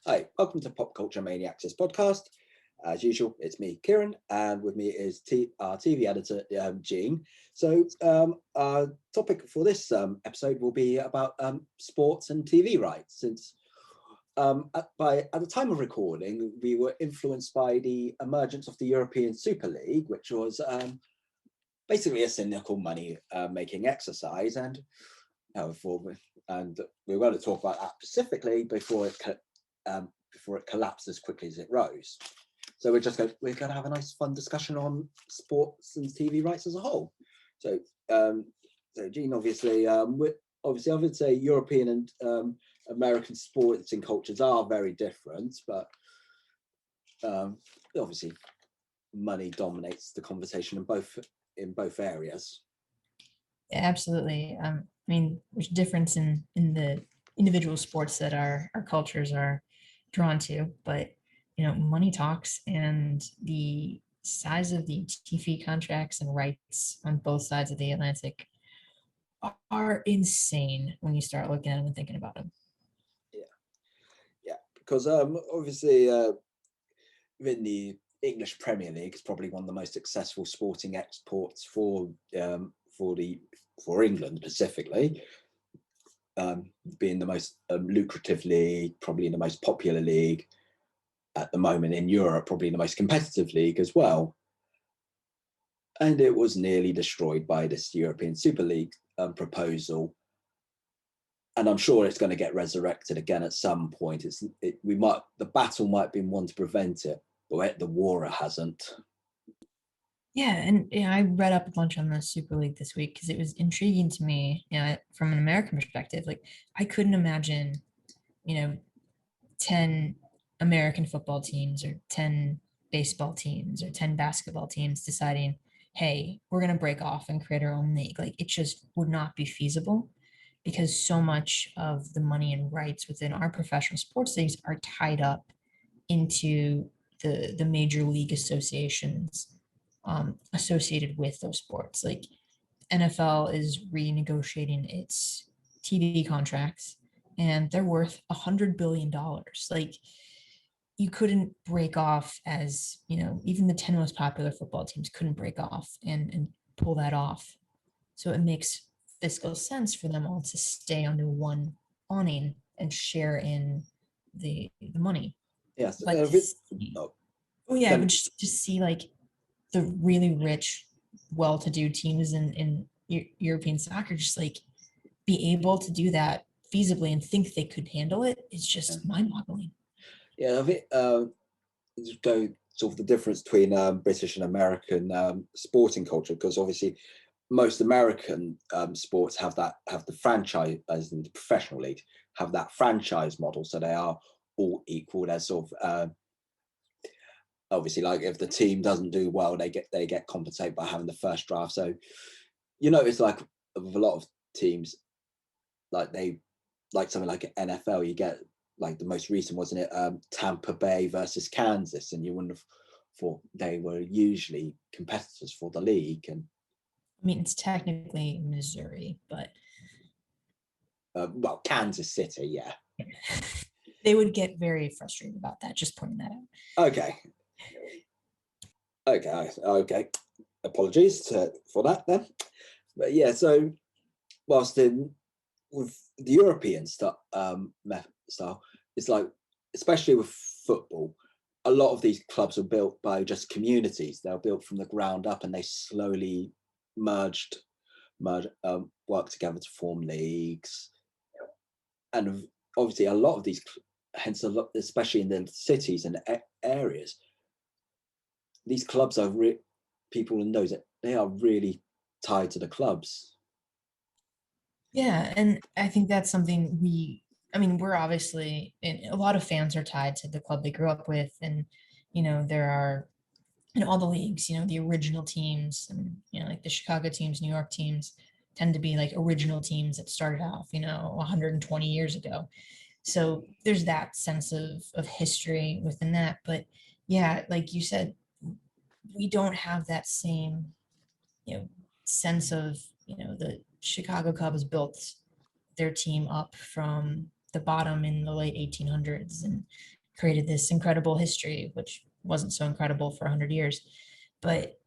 Hi, welcome to Pop Culture Maniacs podcast. As usual, it's me, Kieran, and with me is our TV editor, Jean. So our topic for this episode will be about sports and TV rights. Since at the time of recording, we were influenced by the emergence of the European Super League, which was basically a cynical money-making exercise, and we're going to talk about that specifically before it collapsed as quickly as it rose. So we're going to have a nice fun discussion on sports and TV rights as a whole. So Jean, obviously I would say European and American sports and cultures are very different, but obviously money dominates the conversation in both areas. Yeah, absolutely. There's difference in the individual sports that our cultures are drawn to, but money talks, and the size of the TV contracts and rights on both sides of the Atlantic are insane when you start looking at them and thinking about them. Yeah, because obviously within the English Premier League is probably one of the most successful sporting exports for England specifically, being the most lucrative league, probably the most popular league at the moment in Europe, probably the most competitive league as well. And it was nearly destroyed by this European Super League proposal. And I'm sure it's going to get resurrected again at some point. The battle might be one to prevent it, but the war hasn't. Yeah, and I read up a bunch on the Super League this week because it was intriguing to me, from an American perspective. Like, I couldn't imagine, 10 American football teams or 10 baseball teams or 10 basketball teams deciding, hey, we're going to break off and create our own league. Like, it just would not be feasible because so much of the money and rights within our professional sports leagues are tied up into the major league associations associated with those sports. Like, NFL is renegotiating its TV contracts, and they're worth $100 billion. Like, you couldn't break off as, even the 10 most popular football teams couldn't break off and pull that off. So it makes fiscal sense for them all to stay under one awning and share in the money. Yes. But I would just see like the really rich, well-to-do teams in European soccer just like be able to do that feasibly and think they could handle it. It's just mind-boggling. Yeah, I think go sort of the difference between British and American sporting culture, because obviously most American sports have the franchise, as in the professional league, have that franchise model, so they are all equal. They're sort of obviously, like, if the team doesn't do well, they get compensated by having the first draft. So it's like with a lot of teams, like something like NFL, you get, like, the most recent, wasn't it, Tampa Bay versus Kansas, and you wouldn't have thought they were usually competitors for the league. And it's technically Missouri, but Kansas City, yeah. They would get very frustrated about that, just pointing that out. Okay. Apologies for that then. But yeah, so whilst with the European style, it's like, especially with football, a lot of these clubs are built by just communities. They're built from the ground up, and they slowly work together to form leagues. And obviously a lot of these, especially in the cities and areas, these clubs are people in those, they are really tied to the clubs. Yeah, and I think that's something we're obviously, and a lot of fans are tied to the club they grew up with, and there are all the leagues, the original teams, and like the Chicago teams, New York teams tend to be like original teams that started off 120 years ago. So there's that sense of history within that. But yeah, like you said, we don't have that same sense of the Chicago Cubs built their team up from the bottom in the late 1800s, and created this incredible history, which wasn't so incredible for 100 years. But,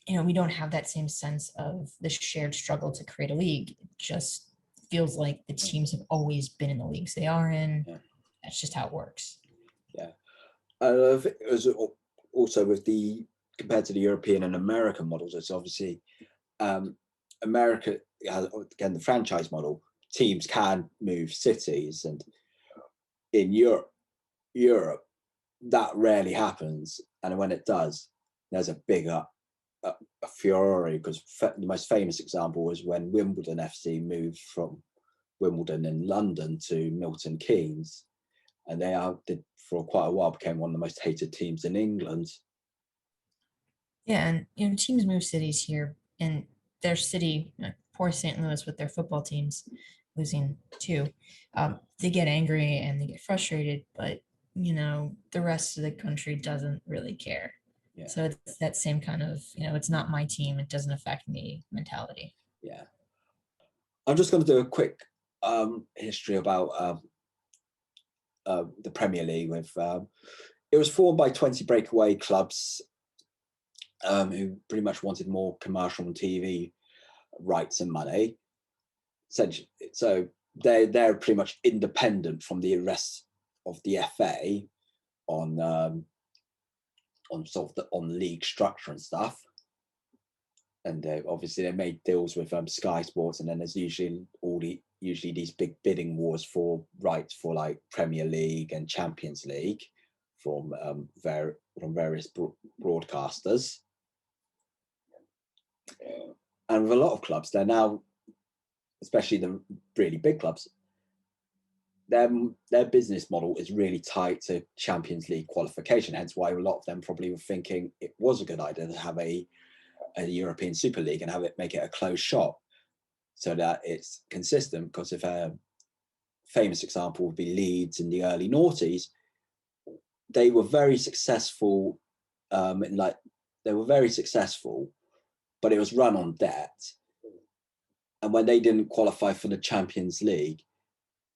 we don't have that same sense of the shared struggle to create a league. It just feels like the teams have always been in the leagues they are in. Yeah. That's just how it works. Yeah. It was also with compared to the European and American models, it's obviously America has, again, the franchise model. Teams can move cities, and in Europe, that rarely happens. And when it does, there's a bigger a furore, because the most famous example was when Wimbledon FC moved from Wimbledon in London to Milton Keynes, and they did for quite a while became one of the most hated teams in England. Yeah, and teams move cities here, and their city, poor St. Louis with their football teams losing too, they get angry and they get frustrated, but the rest of the country doesn't really care. Yeah. So it's that same kind of, it's not my team, it doesn't affect me mentality. Yeah. I'm just going to do a quick history about the Premier League. It was formed by 20 breakaway clubs who pretty much wanted more commercial and TV rights and money. So they're pretty much independent from the rest of the FA on sort of on league structure and stuff. And obviously they made deals with Sky Sports, and then there's usually these big bidding wars for rights for like Premier League and Champions League from various broadcasters. And with a lot of clubs, they're now, especially the really big clubs, their business model is really tied to Champions League qualification. Hence why a lot of them probably were thinking it was a good idea to have a European Super League and make it a closed shop, so that it's consistent. Because if a famous example would be Leeds in the early noughties, they were very successful, they were very successful, but it was run on debt. And when they didn't qualify for the Champions League,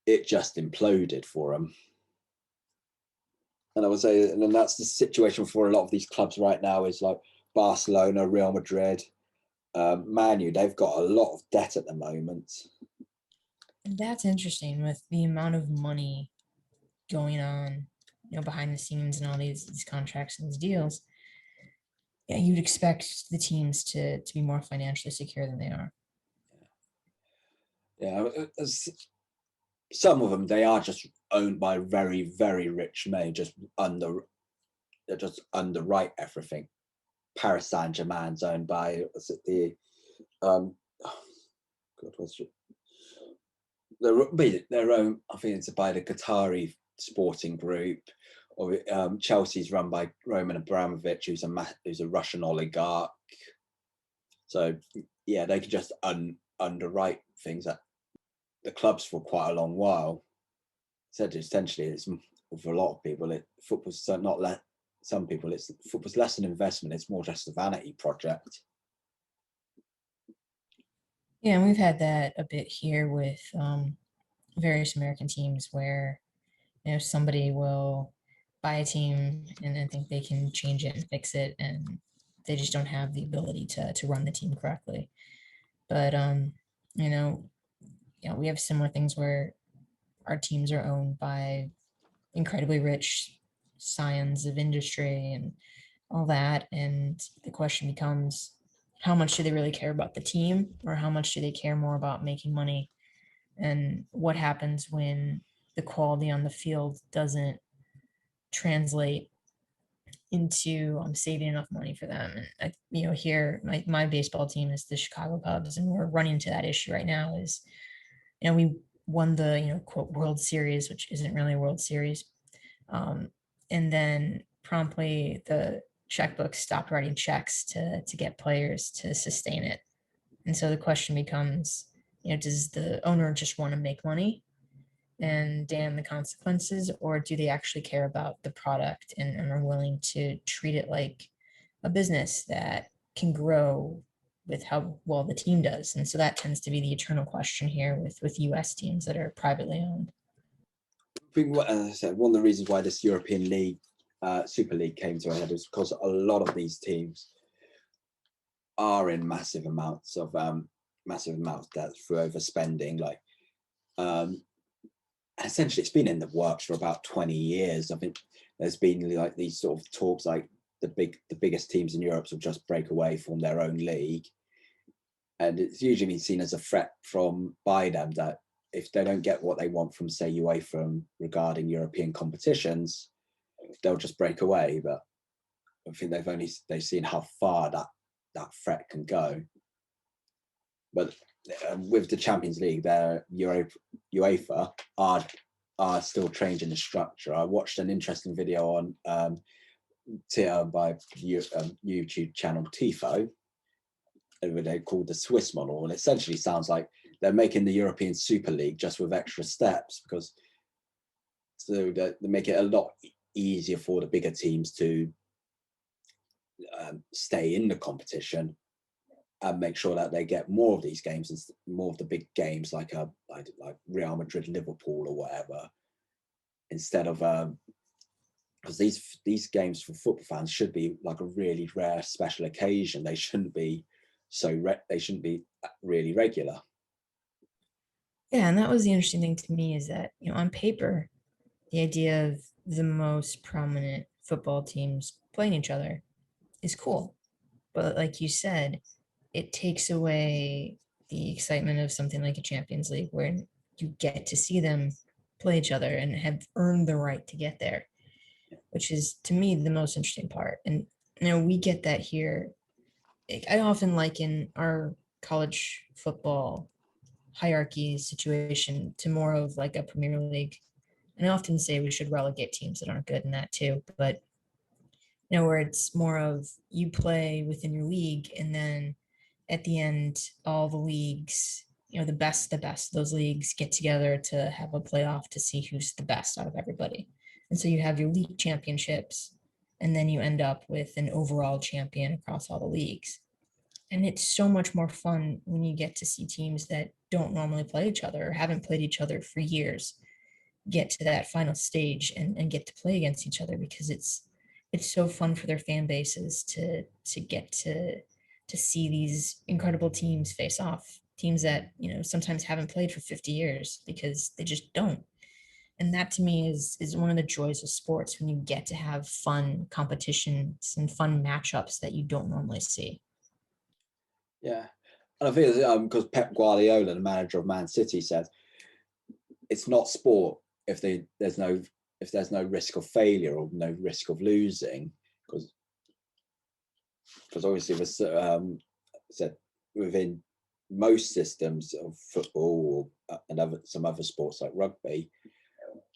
it just imploded for them. And I would say, and that's the situation for a lot of these clubs right now, is like Barcelona, Real Madrid, Man U, they've got a lot of debt at the moment. And that's interesting with the amount of money going on, behind the scenes and all these contracts and these deals. Yeah, you'd expect the teams to be more financially secure than they are. Yeah, some of them, they are just owned by very, very rich men, they just underwrite everything. Paris Saint-Germain's owned by, their own, I think it's by the Qatari sporting group, or Chelsea's run by Roman Abramovich, who's a Russian oligarch. So yeah, they could just underwrite things at the clubs for quite a long while. So essentially, it's for a lot of people, football's not some people, football's less an investment. It's more just a vanity project. Yeah, and we've had that a bit here with various American teams where somebody will buy a team and then think they can change it and fix it, and they just don't have the ability to run the team correctly. But we have similar things where our teams are owned by incredibly rich scions of industry and all that, and the question becomes, how much do they really care about the team, or how much do they care more about making money? And what happens when the quality on the field doesn't translate into saving enough money for them? And here my baseball team is the Chicago Cubs, and we're running into that issue right now. Is we won the quote World Series, which isn't really a World Series, and then promptly the checkbook stopped writing checks to get players to sustain it. And so the question becomes, does the owner just want to make money and damn the consequences, or do they actually care about the product and are willing to treat it like a business that can grow with how well the team does? And so that tends to be the eternal question here with US teams that are privately owned. think, as I said, one of the reasons why this European League, Super League came to a head is because a lot of these teams are in massive amounts of debt through overspending. Like, essentially, it's been in the works for about 20 years. I think there's been like these sort of talks, like the biggest teams in Europe will just break away, form their own league, and it's usually been seen as a threat by them that if they don't get what they want from, say, UEFA regarding European competitions, they'll just break away. But I think they've seen how far that threat can go. But with the Champions League, their UEFA are still changing the structure. I watched an interesting video on by YouTube channel Tifo, they called the Swiss model, and essentially sounds like they're making the European Super League just with extra steps, because so they make it a lot easier for the bigger teams to stay in the competition and make sure that they get more of these games and more of the big games like Real Madrid, Liverpool, or whatever, instead of because these games for football fans should be like a really rare special occasion. They shouldn't be really regular. Yeah, and that was the interesting thing to me, is that, on paper, the idea of the most prominent football teams playing each other is cool. But like you said, it takes away the excitement of something like a Champions League, where you get to see them play each other and have earned the right to get there, which is, to me, the most interesting part. And we get that here. I often liken our college football hierarchy situation to more of like a Premier League. And I often say we should relegate teams that aren't good in that too. But where it's more of, you play within your league, and then at the end, all the leagues, the best of those leagues get together to have a playoff to see who's the best out of everybody. And so you have your league championships, and then you end up with an overall champion across all the leagues. And it's so much more fun when you get to see teams that don't normally play each other or haven't played each other for years get to that final stage and get to play against each other, because it's so fun for their fan bases to get to see these incredible teams face off, teams that sometimes haven't played for 50 years because they just don't. And that, to me, is one of the joys of sports, when you get to have fun competitions and fun matchups that you don't normally see. Yeah, and I think because Pep Guardiola, the manager of Man City, said it's not sport if there's no risk of failure or no risk of losing, because obviously said within most systems of football and some other sports like rugby,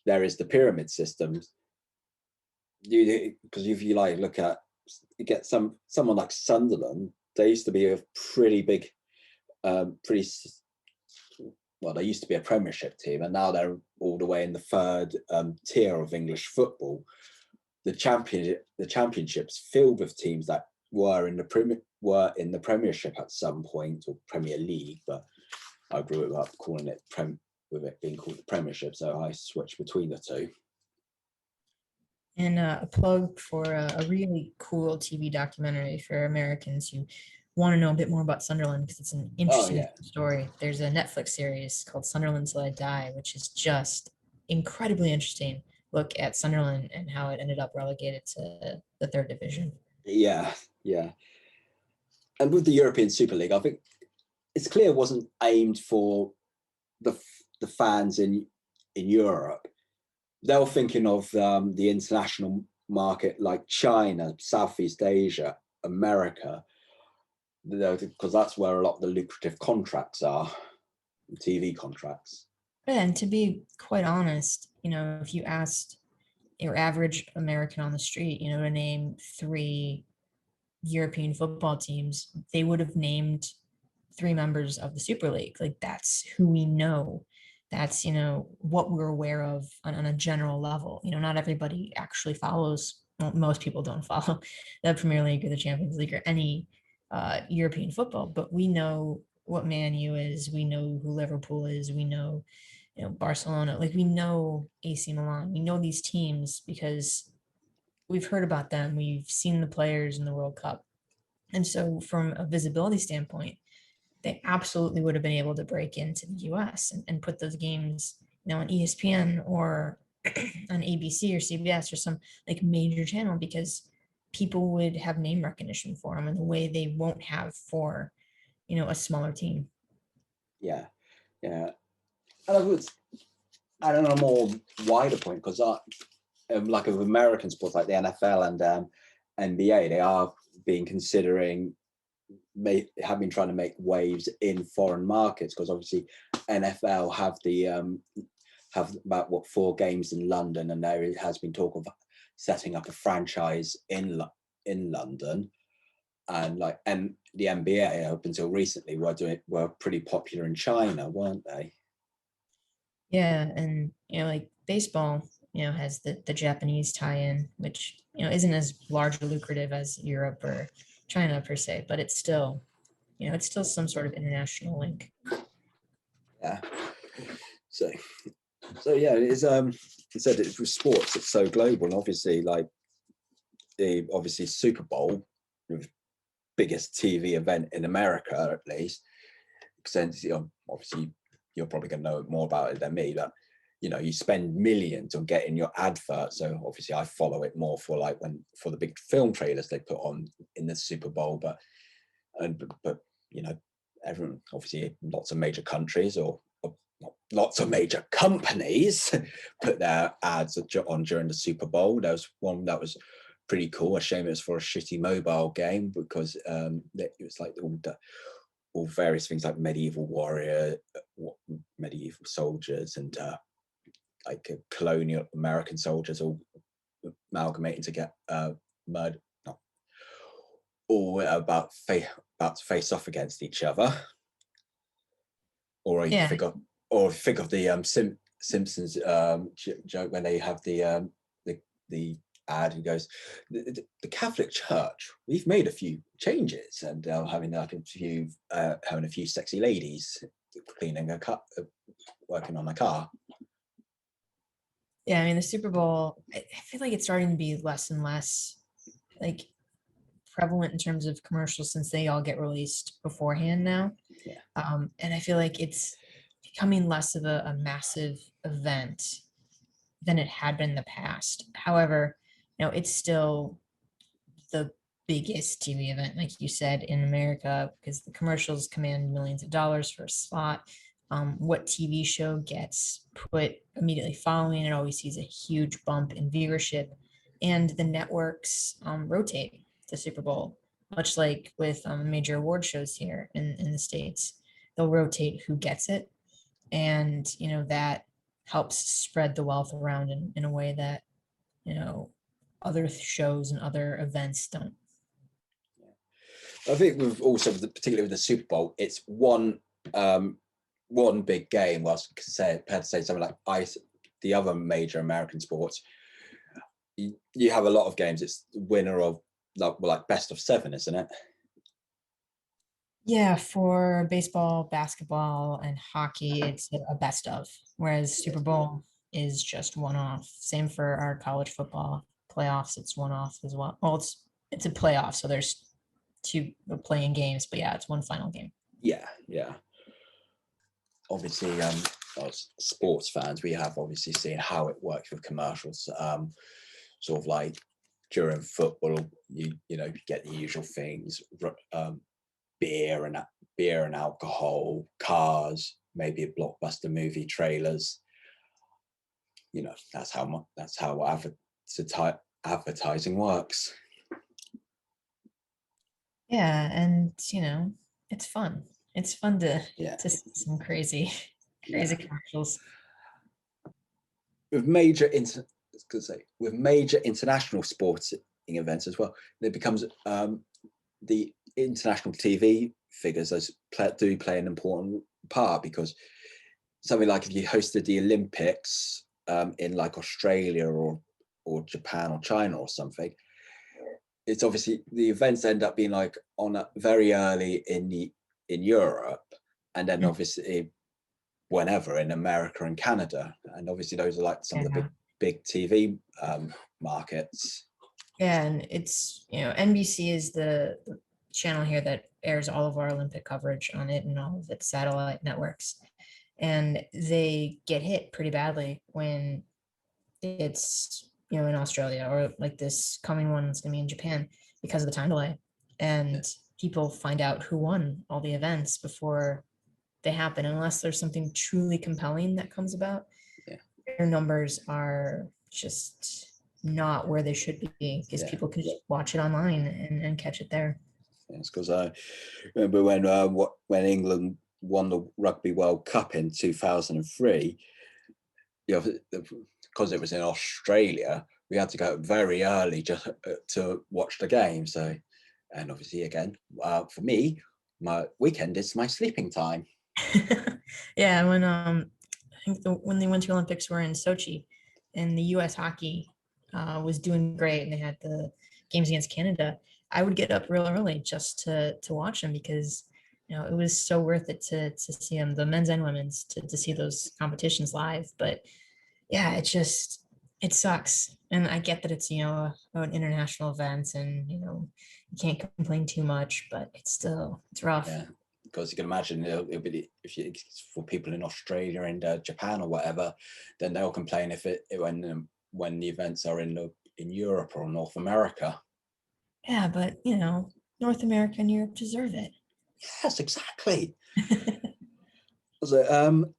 there is the pyramid systems. Because if you look at, you get someone like Sunderland, they used to be a pretty big, they used to be a Premiership team, and now they're all the way in the third tier of English football. The championship's filled with teams that were in the Premiership at some point, or Premier League, but I grew up calling it with it being called the Premiership, so I switched between the two. And a plug for a really cool TV documentary for Americans who want to know a bit more about Sunderland, because it's an interesting story. There's a Netflix series called Sunderland Till I Die, which is just incredibly interesting look at Sunderland and how it ended up relegated to the third division. Yeah. And with the European Super League, I think it's clear it wasn't aimed for the fans in Europe. They were thinking of the international market, like China, Southeast Asia, America, because that's where a lot of the lucrative contracts are, TV contracts. And to be quite honest, if you asked your average American on the street, to name 3 European football teams, they would have named 3 members of the Super League. Like, that's who we know. That's, what we're aware of on a general level. Not everybody actually follows, well, most people don't follow the Premier League or the Champions League or any European football, but we know what Man U is. We know who Liverpool is. We know, Barcelona. Like we know AC Milan, we know these teams because we've heard about them. We've seen the players in the World Cup. And so from a visibility standpoint, they absolutely would have been able to break into the US and put those games, on ESPN or on ABC or CBS or some like major channel because people would have name recognition for them in the way they won't have for, a smaller team. Yeah, yeah. And I don't know, a more wider point, because like of American sports like the NFL and NBA, they are being considering have been trying to make waves in foreign markets, because obviously NFL have have about 4 games in London, and there has been talk of setting up a franchise in London, and the NBA up until recently were pretty popular in China, weren't they? Yeah, and like baseball, has the Japanese tie-in, which isn't as large or lucrative as Europe or China per se, but it's still some sort of international link. Yeah. So yeah, it is. You said it's with sports, it's so global, and obviously obviously Super Bowl, the biggest TV event in America, at least. Since obviously you're probably going to know more about it than me, but you spend millions on getting your advert. So obviously I follow it more for for the big film trailers they put on in the Super Bowl, but everyone, obviously lots of major countries or lots of major companies put their ads on during the Super Bowl. There was one that was pretty cool. A shame it was for a shitty mobile game, because it was like all various things like medieval warrior, medieval soldiers, and like colonial American soldiers all amalgamating to get murdered, all about to face off against each other. Or you Yeah, think of the Simpsons joke when they have the ad who goes, the Catholic Church, we've made a few changes, and having a few sexy ladies cleaning a car, working on a car. yeah. I mean, the Super Bowl, I feel like it's starting to be less and less like prevalent in terms of commercials since they all get released beforehand now. Yeah. And I feel like it's becoming less of a massive event than it had been in the past. However, it's still the biggest TV event, like you said, in America, because the commercials command millions of dollars for a slot. What TV show gets put immediately following it always sees a huge bump in viewership, and the networks rotate the Super Bowl, much like with major award shows here in the States. They'll rotate who gets it, and that helps spread the wealth around in a way that you know other shows and other events don't. I think with also particularly with the Super Bowl, it's one big game. Whilst compared to say something like the other major American sports, you have a lot of games. It's the winner of like best of 7, isn't it? Yeah, for baseball, basketball, and hockey, it's a best of, whereas Super Bowl is just one off. Same for our college football playoffs, it's one off as well. Well, it's a playoff, so there's 2 playing games, but yeah, it's one final game. Yeah, yeah. Obviously, as sports fans, we have obviously seen how it works with commercials. Sort of like during football, you get the usual things, beer and alcohol, cars, maybe a blockbuster movie trailers. That's how advertising works. Yeah, and it's fun. It's fun Yeah. to see some crazy Yeah. commercials. With with major international sporting events as well, it becomes the international TV figures do play an important part, because something like if you hosted the Olympics in like Australia or Japan or China or something, it's obviously the events end up being like on very early in Europe, and then obviously whenever in America and Canada, and obviously those are like some of the Yeah. big TV markets. Yeah, and it's, NBC is the channel here that airs all of our Olympic coverage on it and all of its satellite networks. And they get hit pretty badly when it's, in Australia, or like this coming one is going to be in Japan, because of the time delay. And people find out who won all the events before they happen, unless there's something truly compelling that comes about. Yeah. Their numbers are just not where they should be, because people can just watch it online and catch it there. Yes, because I remember when England won the Rugby World Cup in 2003, because it was in Australia, we had to go very early just to watch the game. So, and obviously again, for me, my weekend is my sleeping time. Yeah, when I think when the Winter Olympics were in Sochi, and the U.S. hockey was doing great, and they had the games against Canada, I would get up real early just to watch them, because it was so worth it to see them, the men's and women's, to see those competitions live. But yeah, it sucks, and I get that it's an international event, and you can't complain too much, but it's rough. Yeah. Because you can imagine it'll be, for people in Australia and Japan or whatever, then they'll complain when the events are in Europe or North America. Yeah, but North America and Europe deserve it. Yes, exactly. So,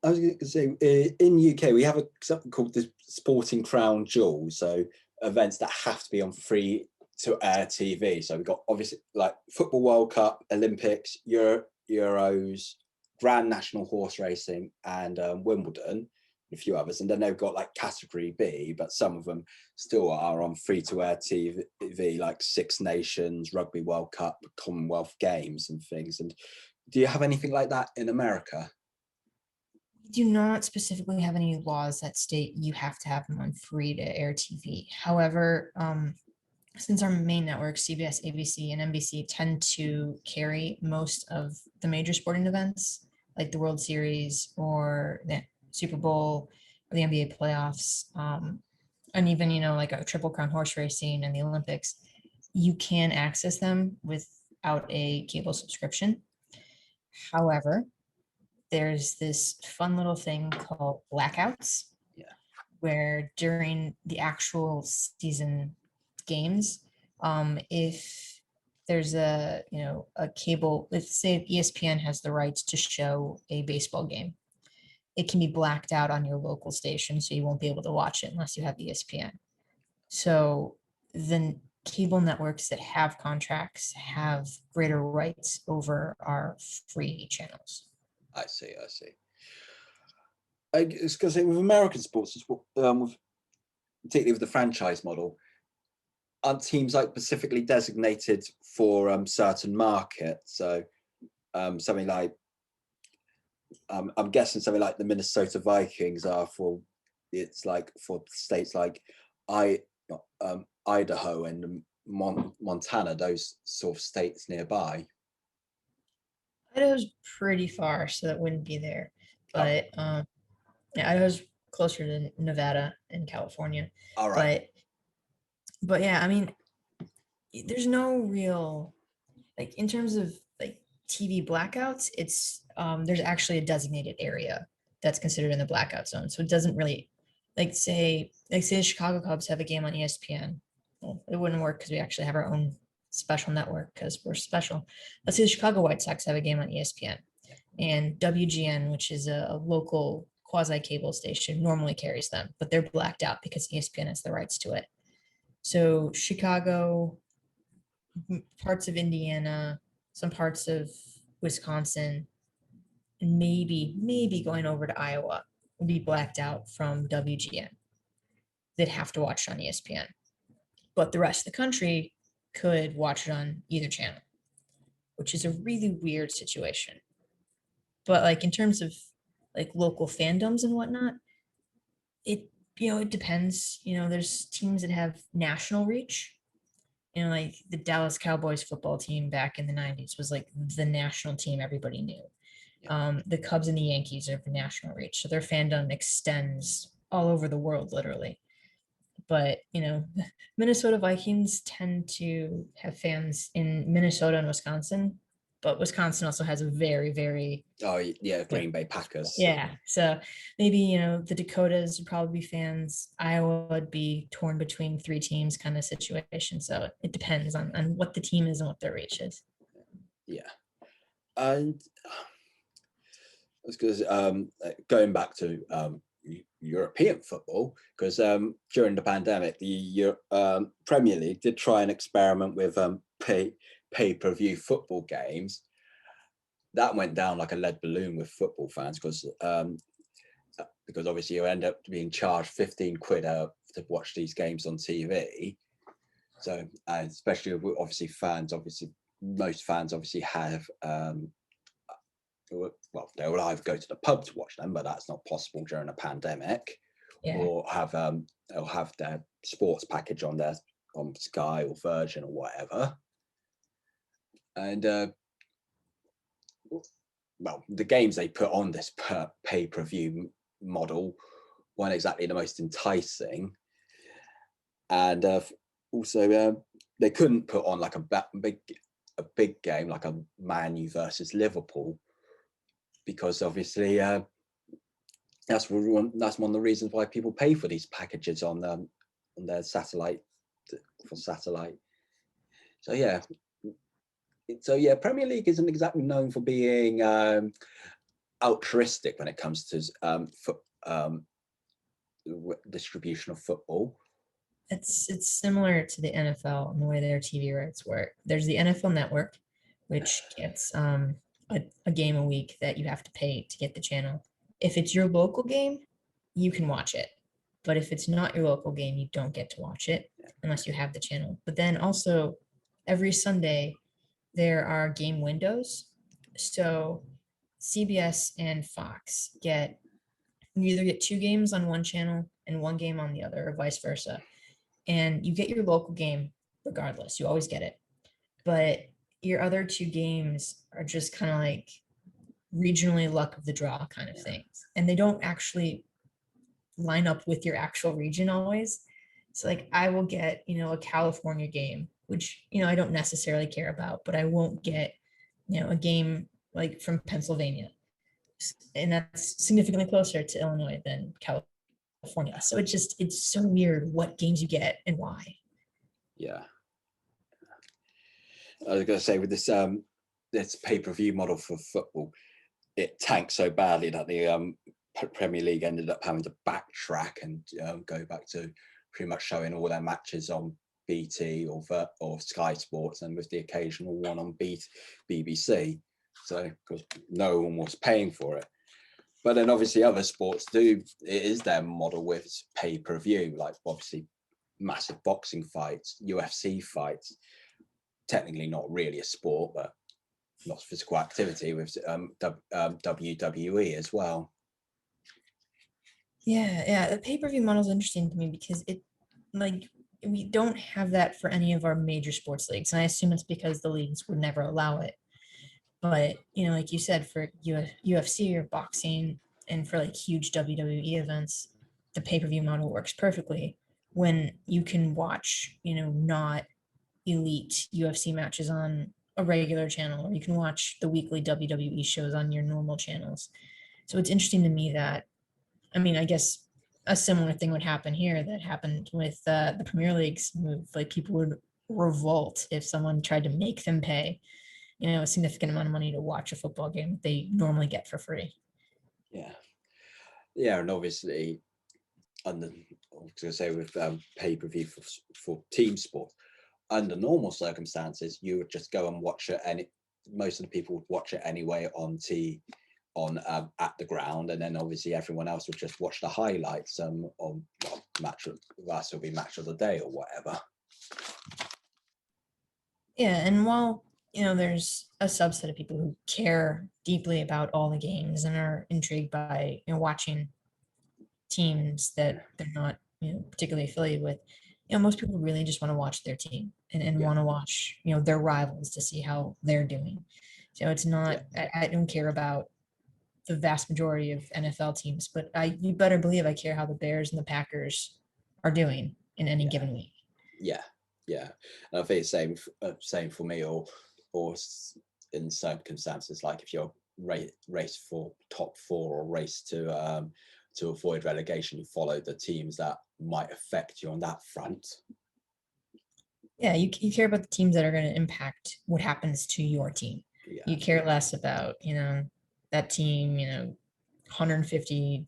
I was going to say, in UK we have something called the Sporting Crown Jewels, so events that have to be on free to air TV. So we've got obviously like Football World Cup, Olympics, Euros, Grand National Horse Racing, and Wimbledon, a few others. And then they've got like Category B, but some of them still are on free to air TV, like Six Nations, Rugby World Cup, Commonwealth Games, and things. And do you have anything like that in America? We do not specifically have any laws that state you have to have them on free to air TV. However, since our main networks, CBS, ABC, and NBC, tend to carry most of the major sporting events, like the World Series or the Super Bowl or the NBA playoffs, and even, like a Triple Crown horse racing and the Olympics, you can access them without a cable subscription. However, there's this fun little thing called Blackouts, where during the actual season games, if there's a cable, let's say ESPN has the rights to show a baseball game, it can be blacked out on your local station, so you won't be able to watch it unless you have ESPN. So the cable networks that have contracts have greater rights over our free channels. I see. It's because with American sports, particularly with the franchise model, aren't teams like specifically designated for certain markets? So something like, I'm guessing something like the Minnesota Vikings are for states like Idaho and Montana, those sort of states nearby. Idaho's pretty far, so that wouldn't be there. But yeah, Idaho's closer to Nevada and California. All right. But yeah, I mean, there's no real, like, in terms of like TV blackouts, it's there's actually a designated area that's considered in the blackout zone. So it doesn't really, say the Chicago Cubs have a game on ESPN. Well, it wouldn't work because we actually have our own special network because we're special. Let's say the Chicago White Sox have a game on ESPN, and WGN, which is a local quasi cable station, normally carries them, but they're blacked out because ESPN has the rights to it. So Chicago, parts of Indiana, some parts of Wisconsin, and maybe going over to Iowa will be blacked out from WGN. They'd have to watch it on ESPN. But the rest of the country could watch it on either channel, which is a really weird situation. But like in terms of like local fandoms and whatnot, it depends. There's teams that have national reach. Like the Dallas Cowboys football team back in the 90s was like the national team everybody knew. The Cubs and the Yankees are the national reach, so their fandom extends all over the world, literally. But Minnesota Vikings tend to have fans in Minnesota and Wisconsin, but Wisconsin also has a very, very Green Bay Packers. Yeah, so maybe the Dakotas would probably be fans. Iowa would be torn between three teams kind of situation. So it depends on what the team is and what their reach is. Yeah, and because going back to European football, because during the pandemic, the Premier League did try an experiment with pay-per-view football games. That went down like a lead balloon with football fans because obviously you end up being charged 15 quid to watch these games on TV. So, and especially obviously most fans obviously have they will either go to the pub to watch them, but that's not possible during a pandemic, or they'll have their sports package on Sky or Virgin or whatever. And the games they put on this pay-per-view model weren't exactly the most enticing, and also they couldn't put on like a big game like a Man U versus Liverpool, because obviously that's one of the reasons why people pay for these packages on their satellite. So Premier League isn't exactly known for being altruistic when it comes to distribution of football. It's similar to the NFL in the way their TV rights work. There's the NFL Network, which gets a game a week that you have to pay to get the channel. If it's your local game, you can watch it. But if it's not your local game, you don't get to watch it unless you have the channel. But then also every Sunday, there are game windows. So CBS and Fox you either get two games on one channel and one game on the other, or vice versa. And you get your local game regardless. You always get it. But your other two games are just kind of like regionally luck of the draw kind of things. And they don't actually line up with your actual region always. So like I will get, a California game, which, I don't necessarily care about, but I won't get, a game like from Pennsylvania. And that's significantly closer to Illinois than California. So it's so weird what games you get and why. Yeah. I was going to say with this pay-per-view model for football, it tanked so badly that the Premier League ended up having to backtrack and go back to pretty much showing all their matches on BT or Sky Sports, and with the occasional one on BBC. So because no one was paying for it. But then obviously other sports it is their model with pay-per-view, like obviously massive boxing fights, UFC fights, technically not really a sport, but lots of physical activity with WWE as well. Yeah. The pay-per-view model is interesting to me because we don't have that for any of our major sports leagues. And I assume it's because the leagues would never allow it. But, like you said, for UFC or boxing and for like huge WWE events, the pay-per-view model works perfectly when you can watch, not elite UFC matches on a regular channel, or you can watch the weekly WWE shows on your normal channels. So it's interesting to me that, I guess a similar thing would happen here that happened with the Premier League's move. Like people would revolt if someone tried to make them pay, a significant amount of money to watch a football game they normally get for free. Yeah, and obviously, I was going to say with pay-per-view for team sport, under normal circumstances, you would just go and watch it, and most of the people would watch it anyway at the ground, and then obviously everyone else would just watch the highlights on match of the day or whatever. Yeah, and while there's a subset of people who care deeply about all the games and are intrigued by watching teams that they're not particularly affiliated with, most people really just want to watch their team and want to watch their rivals to see how they're doing. So it's not I don't care about the vast majority of NFL teams, but you better believe I care how the Bears and the Packers are doing in any given week. Yeah. And I think it's same for me, or in circumstances like if you're race for top four or race to avoid relegation, you follow the teams that might affect you on that front. Yeah, you care about the teams that are going to impact what happens to your team. Yeah. You care less about, that team, 150,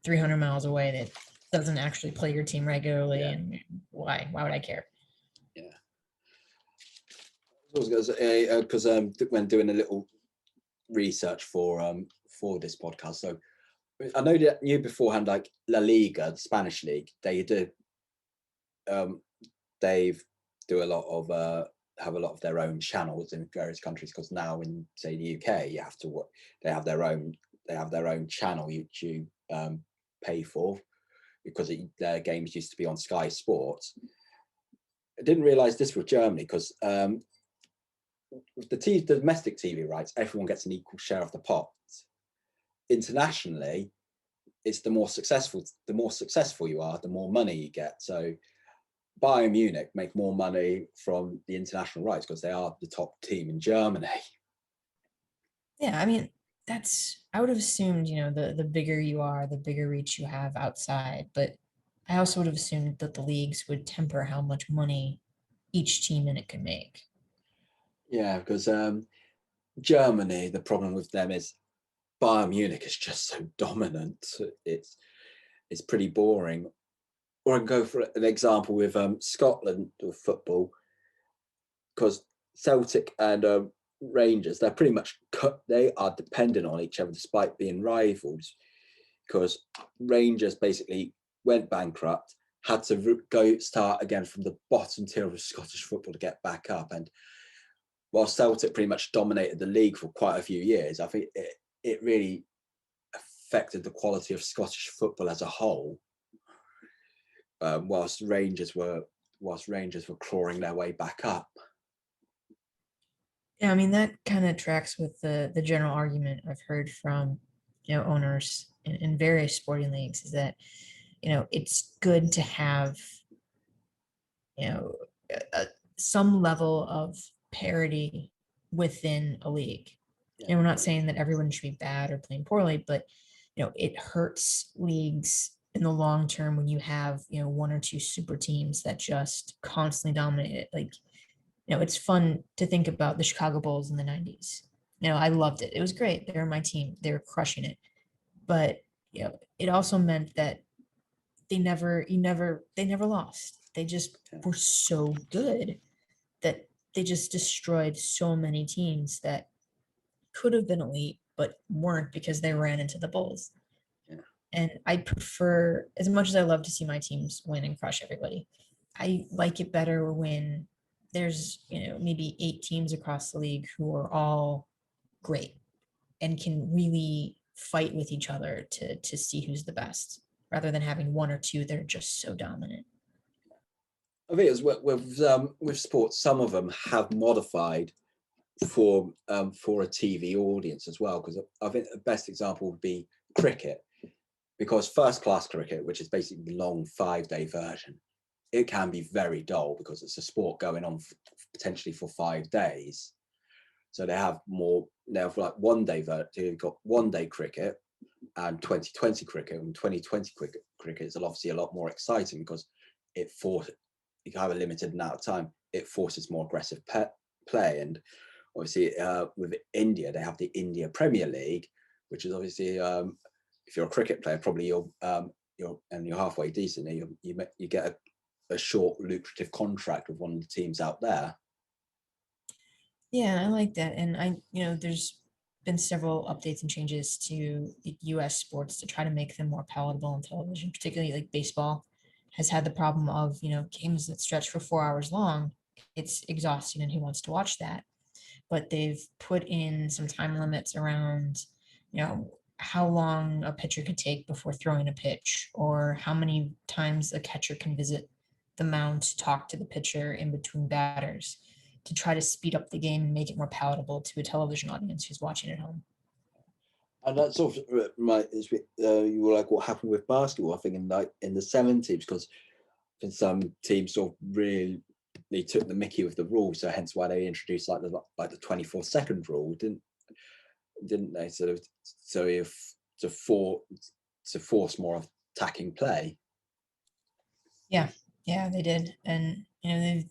300 miles away that doesn't actually play your team regularly. Yeah. And why would I care? Yeah. Because when doing a little research for this podcast, so I know that you beforehand, like La Liga, the Spanish league, they do a lot of have a lot of their own channels in various countries, because now in, say, the UK, you have to they have their own channel which you pay for, because their games used to be on Sky Sports. I didn't realize this with Germany, because with the domestic TV rights, everyone gets an equal share of the pot. Internationally, it's the more successful you are, the more money you get. So Bayern Munich make more money from the international rights because they are the top team in Germany. Yeah, I mean, I would have assumed, the bigger you are, the bigger reach you have outside. But I also would have assumed that the leagues would temper how much money each team in it could make. Yeah, because Germany, the problem with them is Bayern Munich is just so dominant. It's pretty boring. Or I can go for an example with Scotland of football, because Celtic and Rangers, they're pretty much they are dependent on each other despite being rivals, because Rangers basically went bankrupt, had to go start again from the bottom tier of Scottish football to get back up. And while Celtic pretty much dominated the league for quite a few years, I think it really affected the quality of Scottish football as a whole. Whilst Rangers were clawing their way back up. Yeah, I mean, that kind of tracks with the general argument I've heard from, owners in various sporting leagues, is that, it's good to have, some level of parity within a league. And we're not saying that everyone should be bad or playing poorly, but, it hurts leagues in the long term when you have, one or two super teams that just constantly dominate it. Like, it's fun to think about the Chicago Bulls in the 90s. I loved it. It was great. They were my team. They were crushing it. But, it also meant that they never lost. They just were so good that they just destroyed so many teams that could have been elite, but weren't, because they ran into the Bulls. Yeah. And I prefer, as much as I love to see my teams win and crush everybody, I like it better when there's, maybe 8 teams across the league who are all great and can really fight with each other to see who's the best, rather than having 1 or 2 that are just so dominant. I think it's with sports, some of them have modified for a TV audience as well, because I think the best example would be cricket, because first class cricket, which is basically the long 5-day version, it can be very dull because it's a sport going on potentially for 5 days. So they have like 1 day you've got 1 day cricket and 2020 cricket, and 2020 cricket is obviously a lot more exciting because you have a limited amount of time. It forces more aggressive play. And obviously with India, they have the India Premier League, which is obviously if you're a cricket player, probably you're halfway decent. You get a short lucrative contract with one of the teams out there. Yeah, I like that. And there's been several updates and changes to the US sports to try to make them more palatable on television, particularly like baseball has had the problem of, games that stretch for 4 hours long. It's exhausting, and who wants to watch that? But they've put in some time limits around, how long a pitcher could take before throwing a pitch, or how many times a catcher can visit the mound to talk to the pitcher in between batters, to try to speed up the game and make it more palatable to a television audience who's watching at home. And that sort of you were like what happened with basketball, I think in the 70s, because some teams sort of really took the mickey with the rule, so hence why they introduced like the 24-second rule, didn't they? Sort of, so if to force more attacking play. Yeah, they did, and they've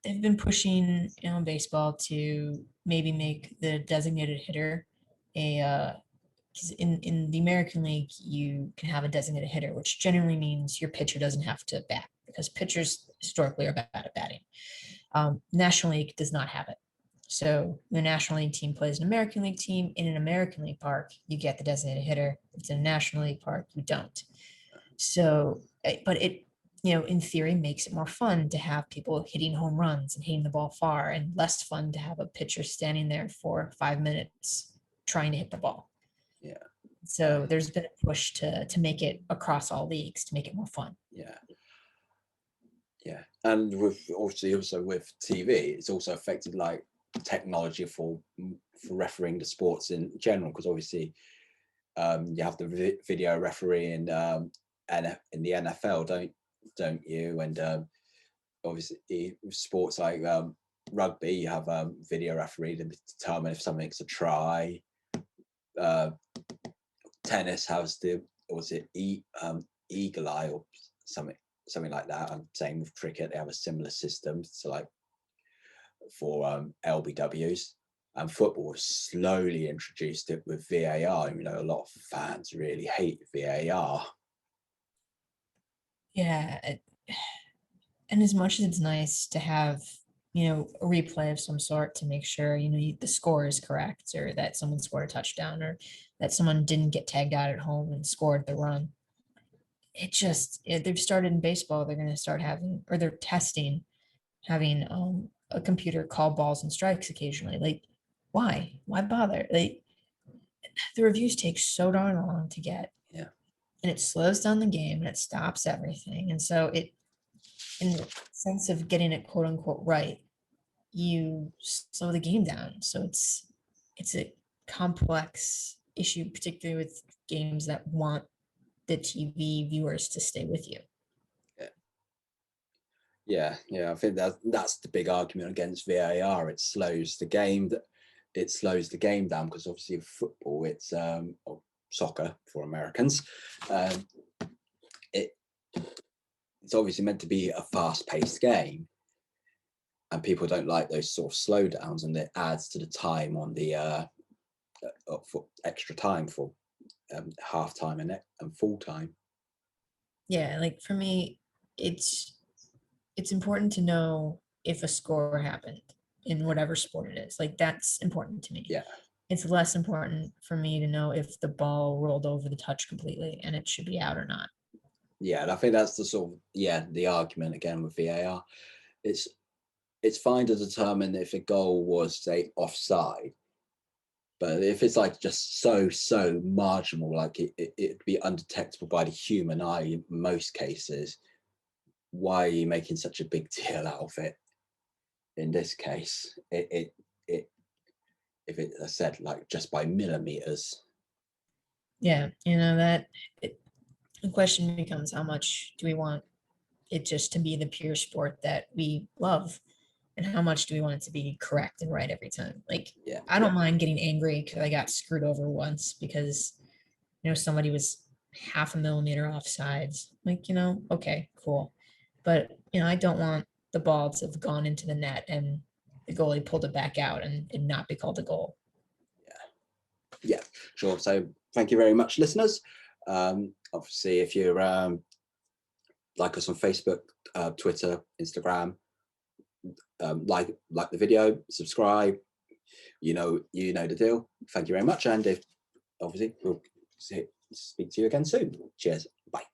been pushing baseball to maybe make the designated hitter a. Because in the American League, you can have a designated hitter, which generally means your pitcher doesn't have to bat, because pitchers historically are bad at batting. National League does not have it. So the National League team plays an American League team in an American League park. You get the designated hitter. If it's in a National League park, you don't. So, but it, in theory, makes it more fun to have people hitting home runs and hitting the ball far, and less fun to have a pitcher standing there for 5 minutes trying to hit the ball. Yeah. So there's been a push to make it across all leagues to make it more fun. Yeah. Yeah. And with obviously also with TV, it's also affected like technology for refereeing the sports in general, because obviously you have the video referee in the NFL, don't you? And obviously sports like rugby, you have video referee to determine if something's a try. Tennis has eagle eye or something like that. I'm saying with cricket, they have a similar system. So like for LBWs, and football has slowly introduced it with VAR. A lot of fans really hate VAR. Yeah, and as much as it's nice to have a replay of some sort to make sure the score is correct, or that someone scored a touchdown, or that someone didn't get tagged out at home and scored the run. They've started in baseball. They're going to start having, or they're testing having a computer call balls and strikes occasionally. Like, why bother? Like, the reviews take so darn long to get. Yeah. And it slows down the game and it stops everything. And so in the sense of getting it quote unquote right, you slow the game down. So it's a complex issue, particularly with games that want the TV viewers to stay with you. Yeah, I think that's the big argument against VAR. It slows the game down, because obviously football, it's soccer for Americans. It's obviously meant to be a fast-paced game, and people don't like those sort of slowdowns, and it adds to the time on the for extra time for half time and full time. Yeah, like for me, it's important to know if a score happened in whatever sport it is. Like, that's important to me. Yeah. It's less important for me to know if the ball rolled over the touch completely and it should be out or not. Yeah, and I think that's the sort of the argument again with VAR. It's fine to determine if a goal was, say, offside, but if it's like just so marginal, like it'd be undetectable by the human eye in most cases, why are you making such a big deal out of it? In this case, if it I said like just by millimeters. Yeah, the question becomes, how much do we want it just to be the pure sport that we love, and how much do we want it to be correct and right every time? Like, I don't mind getting angry because I got screwed over once because somebody was half a millimeter offsides. Like, okay, cool, but I don't want the ball to have gone into the net and the goalie pulled it back out and not be called a goal. Yeah, sure. So thank you very much, listeners. Obviously, if you like us on Facebook, Twitter, Instagram, like the video, subscribe. You know the deal. Thank you very much, and obviously we'll speak to you again soon. Cheers. Bye.